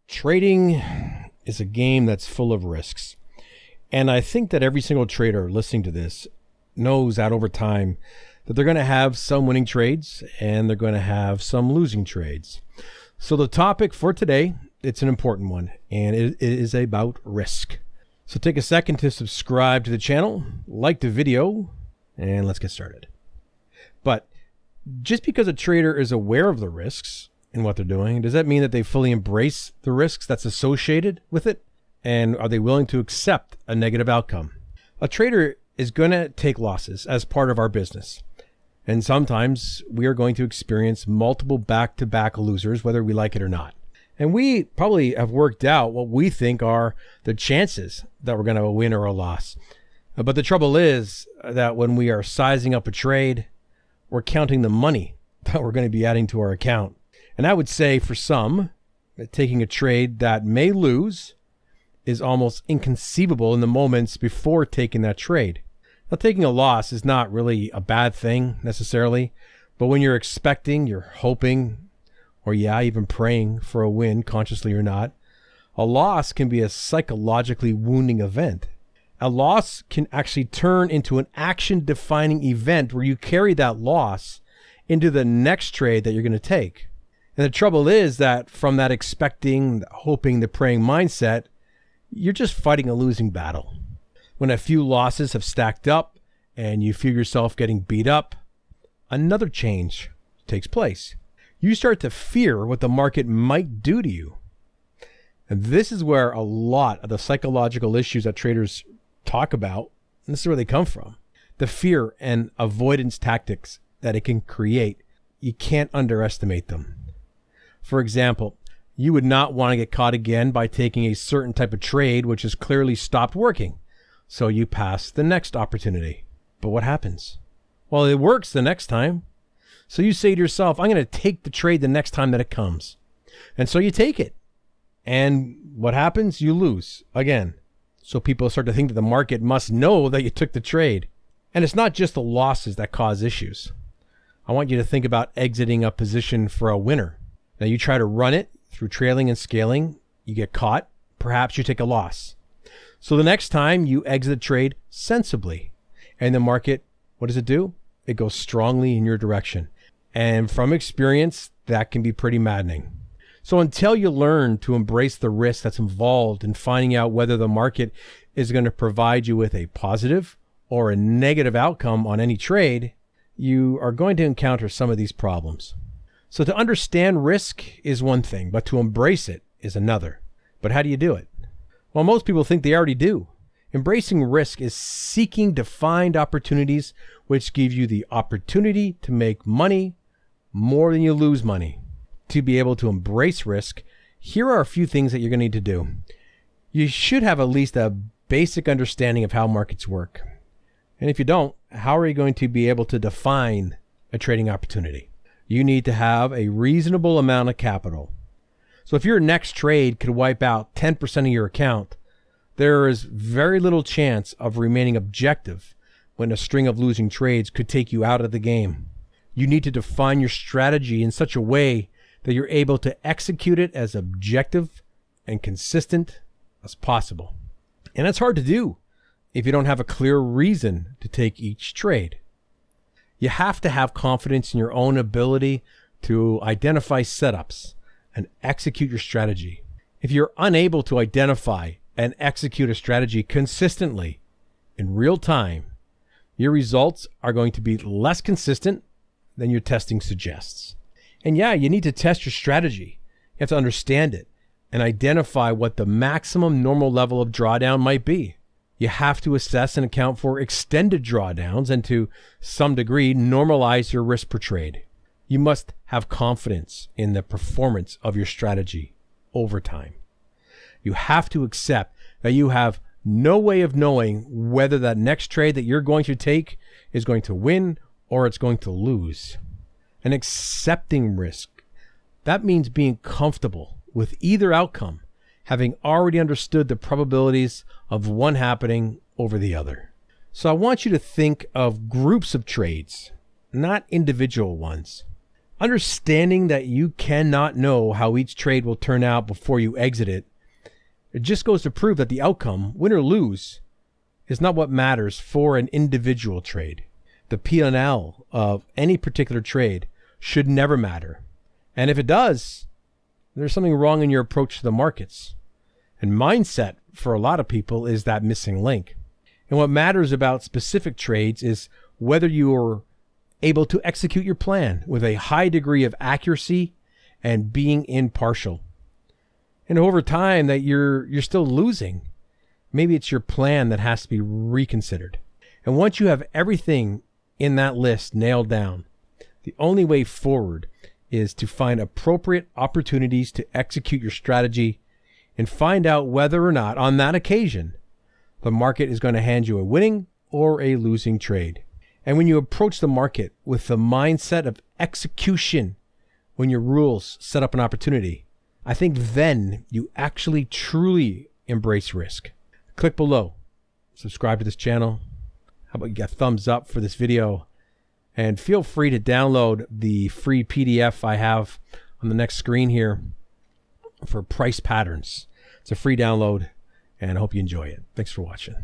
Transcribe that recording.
Trading is a game that's full of risks. And I think that every single trader listening to this knows that over time that they're going to have some winning trades and they're going to have some losing trades. So the topic for today, it's an important one, and it is about risk. So take a second to subscribe to the channel, like the video, and let's get started. But just because a trader is aware of the risks in what they're doing, does that mean that they fully embrace the risks that's associated with it? And are they willing to accept a negative outcome? A trader is going to take losses as part of our business. And sometimes we are going to experience multiple back-to-back losers, whether we like it or not. And we probably have worked out what we think are the chances that we're going to have a win or a loss. But the trouble is that when we are sizing up a trade, we're counting the money that we're going to be adding to our account. And I would say for some, taking a trade that may lose is almost inconceivable in the moments before taking that trade. Now, taking a loss is not really a bad thing necessarily, but when you're expecting, you're hoping, or even praying for a win, consciously or not, a loss can be a psychologically wounding event. A loss can actually turn into an action-defining event where you carry that loss into the next trade that you're going to take. And the trouble is that from that expecting, hoping, the praying mindset, you're just fighting a losing battle. When a few losses have stacked up and you feel yourself getting beat up, another change takes place. You start to fear what the market might do to you. And this is where a lot of the psychological issues that traders talk about, and this is where they come from. The fear and avoidance tactics that it can create, you can't underestimate them. For example, you would not want to get caught again by taking a certain type of trade which has clearly stopped working. So you pass the next opportunity. But what happens? Well, it works the next time. So you say to yourself, I'm going to take the trade the next time that it comes. And so you take it. And what happens? You lose again. So people start to think that the market must know that you took the trade. And it's not just the losses that cause issues. I want you to think about exiting a position for a winner. Now you try to run it through trailing and scaling. You get caught. Perhaps you take a loss. So the next time you exit the trade sensibly, and the market, what does it do? It goes strongly in your direction. And from experience, that can be pretty maddening. So until you learn to embrace the risk that's involved in finding out whether the market is going to provide you with a positive or a negative outcome on any trade, you are going to encounter some of these problems. So to understand risk is one thing, but to embrace it is another. But how do you do it? Well, most people think they already do. Embracing risk is seeking defined opportunities which give you the opportunity to make money more than you lose money. To be able to embrace risk, here are a few things that you're going to need to do. You should have at least a basic understanding of how markets work. And if you don't, how are you going to be able to define a trading opportunity? You need to have a reasonable amount of capital. So if your next trade could wipe out 10% of your account, there is very little chance of remaining objective when a string of losing trades could take you out of the game. You need to define your strategy in such a way that you're able to execute it as objective and consistent as possible. And that's hard to do if you don't have a clear reason to take each trade. You have to have confidence in your own ability to identify setups and execute your strategy. If you're unable to identify and execute a strategy consistently in real time, your results are going to be less consistent than your testing suggests. And you need to test your strategy. You have to understand it and identify what the maximum normal level of drawdown might be. You have to assess and account for extended drawdowns and to some degree normalize your risk per trade. You must have confidence in the performance of your strategy over time. You have to accept that you have no way of knowing whether that next trade that you're going to take is going to win or it's going to lose. And accepting risk, that means being comfortable with either outcome, having already understood the probabilities of one happening over the other. So I want you to think of groups of trades, not individual ones. Understanding that you cannot know how each trade will turn out before you exit it, it just goes to prove that the outcome, win or lose, is not what matters for an individual trade. The P&L of any particular trade should never matter. And if it does, there's something wrong in your approach to the markets. And mindset, for a lot of people, is that missing link. And what matters about specific trades is whether you are able to execute your plan with a high degree of accuracy and being impartial. And over time that you're still losing, maybe it's your plan that has to be reconsidered. And once you have everything in that list nailed down, the only way forward is to find appropriate opportunities to execute your strategy and find out whether or not on that occasion the market is going to hand you a winning or a losing trade. And when you approach the market with the mindset of execution, when your rules set up an opportunity, I think then you actually truly embrace risk. Click below, subscribe to this channel. How about you get a thumbs up for this video? And feel free to download the free PDF I have on the next screen here for price patterns. It's a free download, and I hope you enjoy it. Thanks for watching.